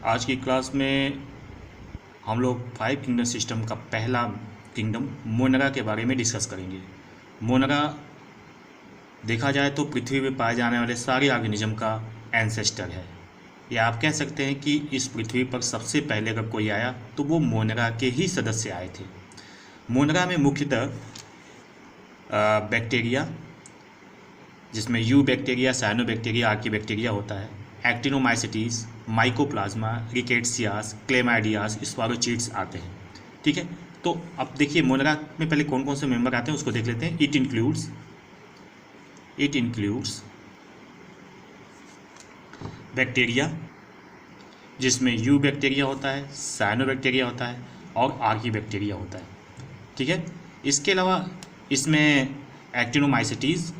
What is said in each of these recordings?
आज की क्लास में हम लोग 5 किंगडम सिस्टम का पहला किंगडम मोनरा के बारे में डिस्कस करेंगे। मोनरा देखा जाए तो पृथ्वी पर पाए जाने वाले सारे ऑर्गेनिज्म का एंसेस्टर है, या आप कह सकते हैं कि इस पृथ्वी पर सबसे पहले अगर कोई आया तो वो मोनरा के ही सदस्य आए थे। मोनरा में मुख्यतः बैक्टीरिया, जिसमें यू बैक्टीरिया, साइनोबैक्टीरिया, आर्कीबैक्टीरिया होता है, एक्टिनोमाइसिटीज, माइकोप्लाज्मा, रिकेट्सियास, क्लेमाइडियास, स्पारोचीट्स आते हैं। ठीक है, तो अब देखिए मोनरा में पहले कौन कौन से मेंबर आते हैं उसको देख लेते हैं। इट इंक्लूड्स बैक्टीरिया, जिसमें यू बैक्टीरिया होता है, साइनोबैक्टीरिया होता है और आर्कीबैक्टीरिया होता है। ठीक है, इसके अलावा इसमें एक्टिनोमाइसिटीज,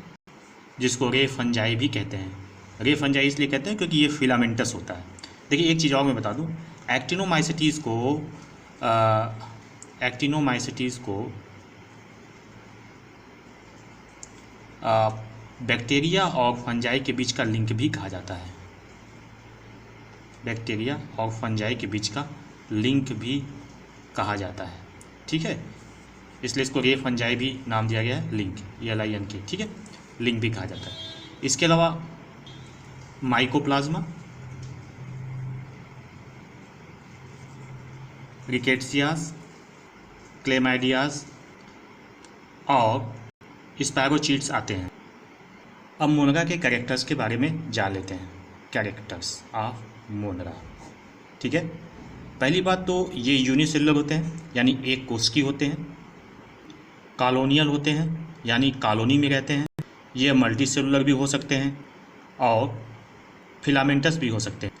जिसको रे फंजाई भी कहते हैं। रे फंजाई इसलिए कहते हैं क्योंकि ये फिलामेंटस होता है। देखिए एक चीज़ और मैं बता दूं, एक्टिनोमाइसिटीज़ को बैक्टीरिया और फंजाई के बीच का लिंक भी कहा जाता है। बैक्टीरिया और फंजाई के बीच का लिंक भी कहा जाता है। ठीक है, इसलिए इसको रे फंजाई भी नाम दिया गया है, लिंक, LINK। ठीक है, लिंक भी कहा जाता है। इसके अलावा माइकोप्लाज्मा, रिकेट्सियास, क्लेमाइडियास और स्पायरोचीट्स आते हैं। अब मोनरा के कैरेक्टर्स के बारे में जान लेते हैं। Characters of मोनरा। ठीक है, पहली बात तो ये यूनिसेलुलर होते हैं, यानी एक कोशिकी होते हैं। कॉलोनियल होते हैं, यानी कॉलोनी में रहते हैं। ये मल्टी सेलुलर भी हो सकते हैं और फिलामेंटस भी हो सकते हैं।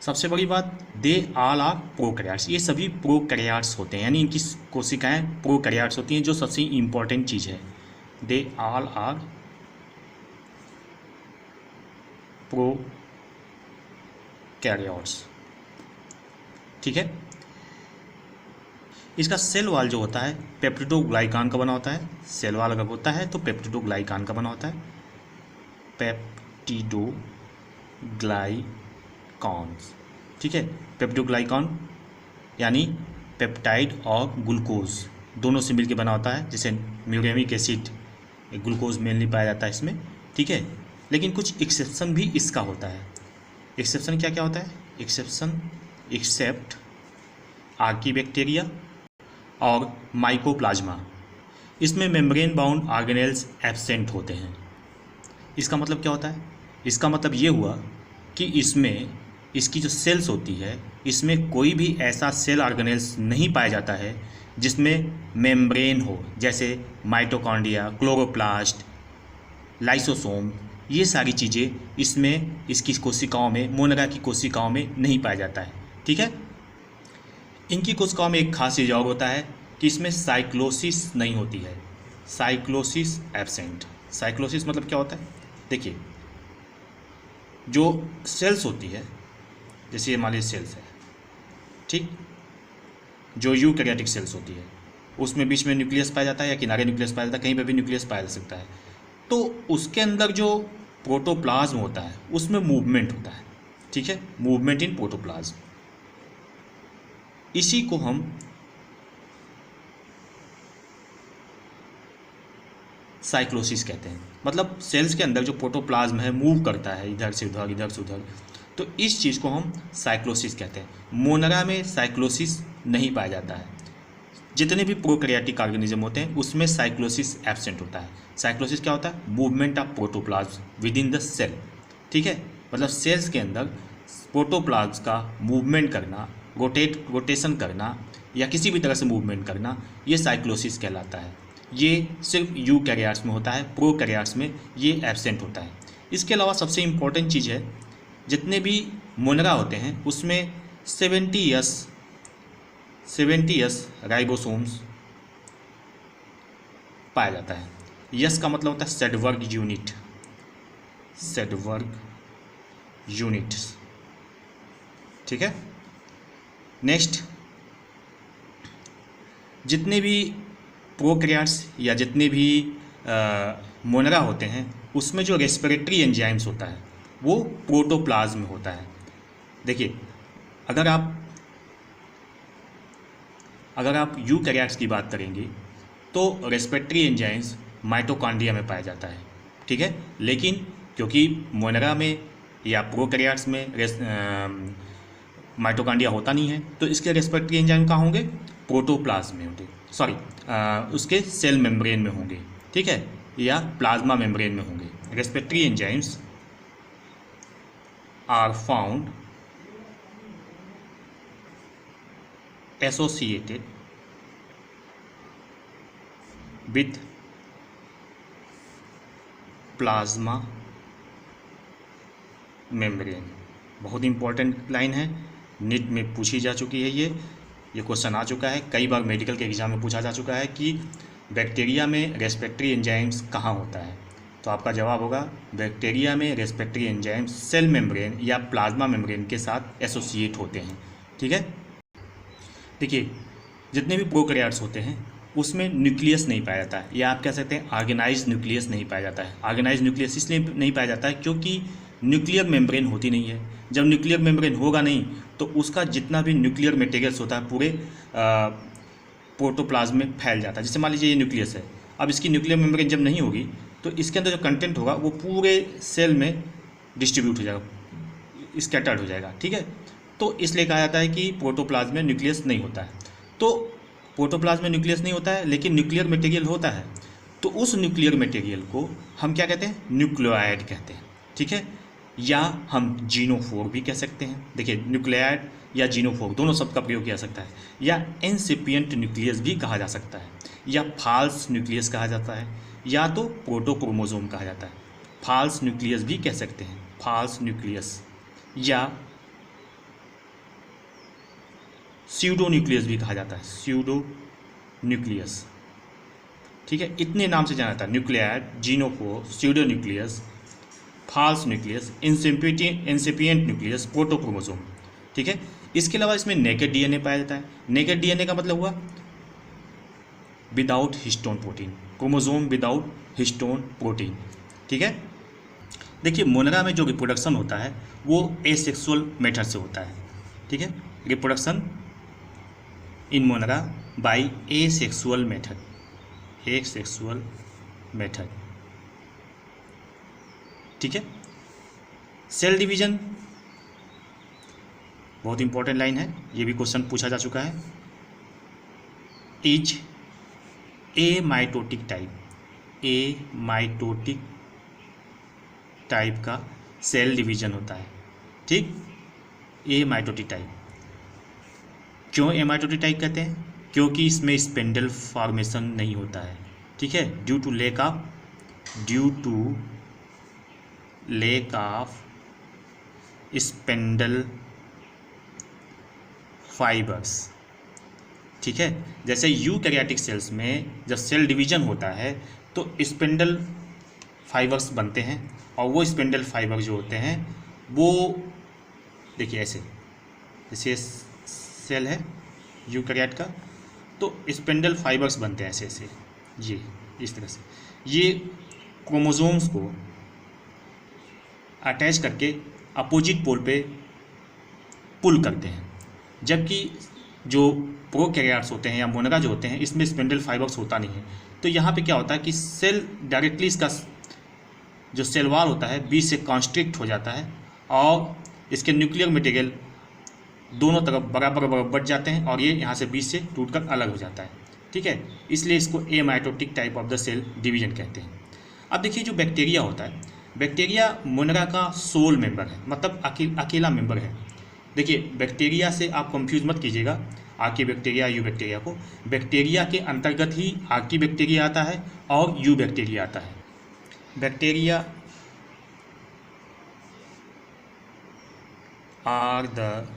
सबसे बड़ी बात, दे ऑल आर प्रोकैरियोट्स। ये सभी प्रोकैरियोट्स होते हैं, यानी इनकी कोशिकाएं प्रोकैरियोट्स होती हैं, जो सबसे इम्पोर्टेंट चीज़ है। They all are prokaryotes. ठीक है, इसका सेल वॉल जो होता है पेप्टिडोग्लाइकान का बना होता है। सेल वॉल अगर होता है तो पेप्टिडोग्लाइकान का बना होता है। पेप्टिडोग्लाइकॉन। ठीक है, पेप्टिडोग्लाइकॉन यानी पेप्टाइड और ग्लूकोज दोनों से मिलकर बना होता है। जैसे म्यूरेमिक एसिड, ग्लूकोज मेनली पाया जाता है इसमें। ठीक है, लेकिन कुछ एक्सेप्शन भी इसका होता है। एक्सेप्शन क्या क्या होता है? एक्सेप्ट आर्कीबैक्टीरिया और माइकोप्लाज्मा, इसमें मेम्ब्रेन बाउंड ऑर्गेनेल्स एब्सेंट होते हैं। इसका मतलब क्या होता है? इसका मतलब ये हुआ कि इसमें इसकी जो सेल्स होती है, इसमें कोई भी ऐसा सेल ऑर्गेनेल्स नहीं पाया जाता है जिसमें मेम्ब्रेन हो, जैसे माइटोकॉन्ड्रिया, क्लोरोप्लास्ट, लाइसोसोम। ये सारी चीज़ें इसमें इसकी कोशिकाओं में, मोनरा की कोशिकाओं में नहीं पाया जाता है। ठीक है, इनकी कोशिकाओं में एक खास चीज़ और होता है कि इसमें साइक्लोसिस नहीं होती है। Cyclosis absent. साइक्लोसिस मतलब क्या होता है? देखिए, जो सेल्स होती है, जैसे ये हमारे सेल्स है, ठीक, जो यूकैरियोटिक सेल्स होती है, उसमें बीच में न्यूक्लियस पाया जाता है या किनारे न्यूक्लियस पाया जाता है, कहीं पर भी न्यूक्लियस पाया जा सकता है। तो उसके अंदर जो प्रोटोप्लाज्म होता है उसमें मूवमेंट होता है। ठीक है, मूवमेंट इन प्रोटोप्लाज्म, इसी को हम साइक्लोसिस कहते हैं। मतलब सेल्स के अंदर जो प्रोटोप्लाज्म है मूव करता है इधर से उधर, इधर से उधर, तो इस चीज़ को हम साइक्लोसिस कहते हैं। मोनरा में साइक्लोसिस नहीं पाया जाता है। जितने भी प्रोकैरियोटिक ऑर्गेनिज्म होते हैं उसमें साइक्लोसिस एब्सेंट होता है। साइक्लोसिस क्या होता है? Movement of protoplasm within the cell. ठीक है, मतलब सेल्स के अंदर प्रोटोप्लाज्म का मूवमेंट करना, रोटेशन करना या किसी भी तरह से मूवमेंट करना, ये साइक्लोसिस कहलाता है। ये सिर्फ यूकैरियोट्स में होता है, प्रोकैरियोट्स में ये एब्सेंट होता है। इसके अलावा सबसे इम्पोर्टेंट चीज़ है, जितने भी मोनरा होते हैं उसमें 70S राइबोसोम्स पाया जाता है। यस का मतलब होता है सेडवर्ग यूनिट्स। ठीक है, नेक्स्ट, जितने भी प्रोकैरियोट्स या जितने भी मोनरा होते हैं उसमें जो रेस्पिरेटरी एंजाइम्स होता है वो प्रोटोप्लाज्म में होता है। देखिए, अगर आप यूकैरियोट्स की बात करेंगे तो रेस्पिरेटरी एंजाइम्स माइटोकॉन्ड्रिया में पाया जाता है, ठीक है। लेकिन क्योंकि मोनेरा में या प्रोकैरियोट्स में माइटोकॉन्ड्रिया होता नहीं है, तो इसके रेस्पिरेटरी एंजाइम कहाँ होंगे? प्रोटोप्लाज्म में होंगे, उसके सेल मेम्ब्रेन में होंगे, ठीक है, या प्लाज्मा मेम्ब्रेन में होंगे। Respiratory enzymes are found associated with plasma membrane. बहुत इंपॉर्टेंट लाइन है, नीट में पूछी जा चुकी है, ये क्वेश्चन आ चुका है, कई बार मेडिकल के एग्जाम में पूछा जा चुका है कि बैक्टीरिया में रेस्पिरेटरी एंजाइम्स कहाँ होता है। तो आपका जवाब होगा बैक्टीरिया में रेस्पिरेटरी एंजाइम्स सेल मेम्ब्रेन या प्लाज्मा मेम्ब्रेन के साथ एसोसिएट होते हैं, ठीक है। देखिए, जितने भी प्रोकैरियोट्स होते हैं उसमें न्यूक्लियस नहीं पाया जाता है, या आप कह सकते हैं ऑर्गेनाइज्ड न्यूक्लियस नहीं पाया जाता है। ऑर्गेनाइज्ड न्यूक्लियस इसलिए नहीं पाया जाता है क्योंकि न्यूक्लियर मेम्ब्रेन होती नहीं है। जब न्यूक्लियर मेम्ब्रेन होगा नहीं तो उसका जितना भी न्यूक्लियर मटेरियल्स होता है पूरे प्रोटोप्लाज्म में फैल जाता है। जैसे मान लीजिए ये न्यूक्लियस है, अब इसकी न्यूक्लियर मेम्ब्रेन जब नहीं होगी तो इसके अंदर जो कंटेंट होगा वो पूरे सेल में डिस्ट्रीब्यूट हो जाएगा, स्कैटर्ड हो जाएगा, ठीक है। तो इसलिए कहा जाता है कि प्रोटोप्लाज्म में न्यूक्लियस नहीं होता है। तो प्रोटोप्लाज्म में न्यूक्लियस नहीं होता है लेकिन न्यूक्लियर मटेरियल होता है, तो उस न्यूक्लियर मटेरियल को हम क्या कहते हैं? न्यूक्लियोइड कहते हैं, ठीक है, या हम जीनोफोर भी कह सकते हैं। देखिए, न्यूक्लियोइड या जीनोफोर दोनों शब्द का प्रयोग किया जा सकता है, या इनसिपिएंट न्यूक्लियस भी कहा जा सकता है, या फॉल्स न्यूक्लियस कहा जाता है, या तो प्रोटोक्रोमोसोम कहा जाता है। फॉल्स न्यूक्लियस भी कह सकते हैं, फॉल्स न्यूक्लियस, या स्यूडो न्यूक्लियस भी कहा जाता है, स्यूडो न्यूक्लियस, ठीक है। इतने नाम से जाना जाता है, nucleoid, genophore, pseudo nucleus, false nucleus, incipient nucleus, protochromosome, ठीक है। इसके अलावा इसमें नेकेड डीएनए पाया जाता है। नेकेड डीएनए का मतलब हुआ without histone protein, chromosome without histone protein, ठीक है। देखिए, मोनेरा में जो रिप्रोडक्शन होता है वो एसेक्सुअल मेथड से होता है, ठीक है। Reproduction in Monera by asexual method, asexual method, ठीक है। सेल डिवीजन बहुत इंपॉर्टेंट लाइन है, ये भी क्वेश्चन पूछा जा चुका है। Is amitotic type, amitotic type का सेल डिवीजन होता है, ठीक। ए माइटोटिक टाइप, क्यों ए माइटोटिक टाइप कहते हैं? क्योंकि इसमें स्पेंडल फॉर्मेशन नहीं होता है, ठीक है, due to lack of spindle fibres, ठीक है। जैसे यूकैरियोटिक सेल्स में जब सेल डिवीजन होता है तो स्पेंडल फाइबर्स बनते हैं, और वो स्पेंडल फाइबर जो होते हैं वो देखिए ऐसे, जैसे सेल है यूकैरियोट का तो स्पेंडल फाइबर्स बनते हैं ऐसे ऐसे, ये इस तरह से, ये क्रोमोसोम्स को अटैच करके अपोजिट पोल पे पुल करते हैं। जबकि जो प्रोकैरियोट्स होते हैं या मोनेरा जो होते हैं इसमें स्पेंडल फाइबर्स होता नहीं है। तो यहाँ पे क्या होता है कि सेल डायरेक्टली, इसका जो सेल वॉल होता है बीच से कॉन्स्ट्रिक्ट हो जाता है और इसके न्यूक्लियर मटेरियल दोनों तरफ बराबर बराबर बढ़ जाते हैं और ये यहाँ से बीच से टूटकर अलग हो जाता है, ठीक है। इसलिए इसको amitotic type of the cell division कहते हैं। अब देखिए, जो बैक्टीरिया होता है, बैक्टीरिया मोनेरा का सोल मेंबर है, मतलब अकेला मेंबर है। देखिए, बैक्टीरिया से आप कंफ्यूज मत कीजिएगा आर्की बैक्टीरिया यू बैक्टीरिया को। बैक्टीरिया के अंतर्गत ही आर्की बैक्टीरिया आता है और यू बैक्टीरिया आता है। बैक्टीरिया आर द,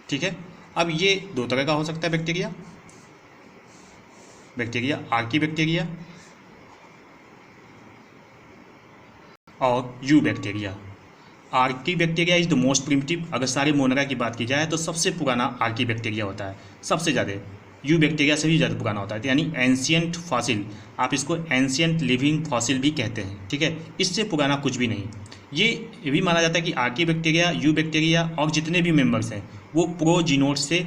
ठीक है। अब ये दो तरह का हो सकता है बैक्टीरिया आर्की बैक्टीरिया और you bacteria. Archie bacteria is the most primitive. अगर सारे मोनेरा की बात की जाए तो सबसे पुराना आर्की बैक्टीरिया होता है, सबसे ज़्यादा। यू बैक्टीरिया से भी ज़्यादा पुराना होता है, यानी एंशियंट फॉसिल, आप इसको एंशियंट लिविंग फॉसिल भी कहते हैं, ठीक है। इससे पुराना कुछ भी नहीं। ये भी माना जाता है कि आर्की बैक्टीरिया, यू बैक्टीरिया और जितने भी मेंबर्स हैं वो प्रोजीनोड से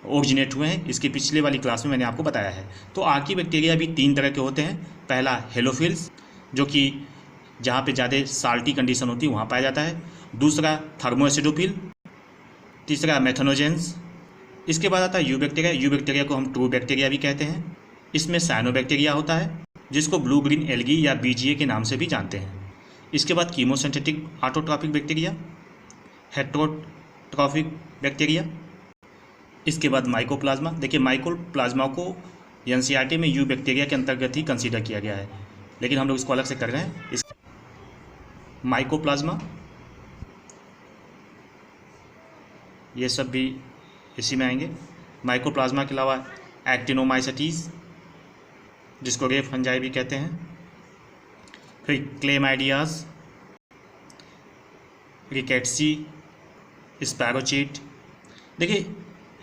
ओरिजिनेट हुए हैं। इसके पिछले वाली क्लास में मैंने आपको बताया है। तो आर्की बैक्टीरिया भी 3 तरह के होते हैं। पहला हेलोफिल्स, जो कि जहाँ पे ज़्यादा साल्टी कंडीशन होती है वहाँ पाया जाता है। दूसरा थर्मोएसिडोफिल, तीसरा मेथनोजेंस। इसके बाद आता है यू बैक्टीरिया। यू बैक्टीरिया को हम ट्रू बैक्टीरिया भी कहते हैं। इसमें साइनोबैक्टीरिया होता है, जिसको ब्लू ग्रीन एल्गी या बीजीए के नाम से भी जानते हैं। इसके बाद chemosynthetic autotrophic bacteria, heterotrophic bacteria. इसके बाद माइकोप्लाज्मा। देखिए, माइकोप्लाज्मा को एनसीईआरटी में यू बैक्टीरिया के अंतर्गत ही कंसीडर किया गया है, लेकिन हम लोग इसको अलग से कर रहे हैं। इस माइकोप्लाज्मा, ये सब भी इसी में आएंगे। माइकोप्लाज्मा के अलावा एक्टिनोमाइसेटीज, जिसको रे फंजाई भी कहते हैं। फिर क्लेमाइडियाज, रिकेट्सी, स्पैरोचीट। देखिए,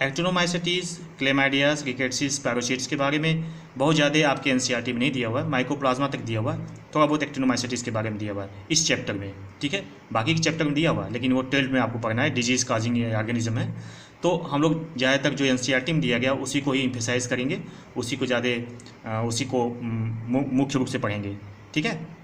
एक्टिनोमाइसेटीज, क्लेमाइडियाज, रिकेट्सी, स्पैरोचीट्स के बारे में बहुत ज़्यादा आपके एनसीईआरटी में नहीं दिया हुआ है। माइकोप्लाज्मा तक दिया हुआ है, थोड़ा बहुत एक्टिनोमाइसेटीज के बारे में दिया हुआ है इस चैप्टर में, ठीक है। बाकी के चैप्टर में दिया हुआ है, लेकिन वो 12th में आपको पढ़ना है। डिजीज़ काजिंग ऑर्गेनिज्म है, तो हम लोग ज़्यादातर जो एनसीईआरटी में दिया गया उसी को ही एम्फेसाइज करेंगे, उसी को ज़्यादा उसी को मुख्य रूप से पढ़ेंगे, ठीक है।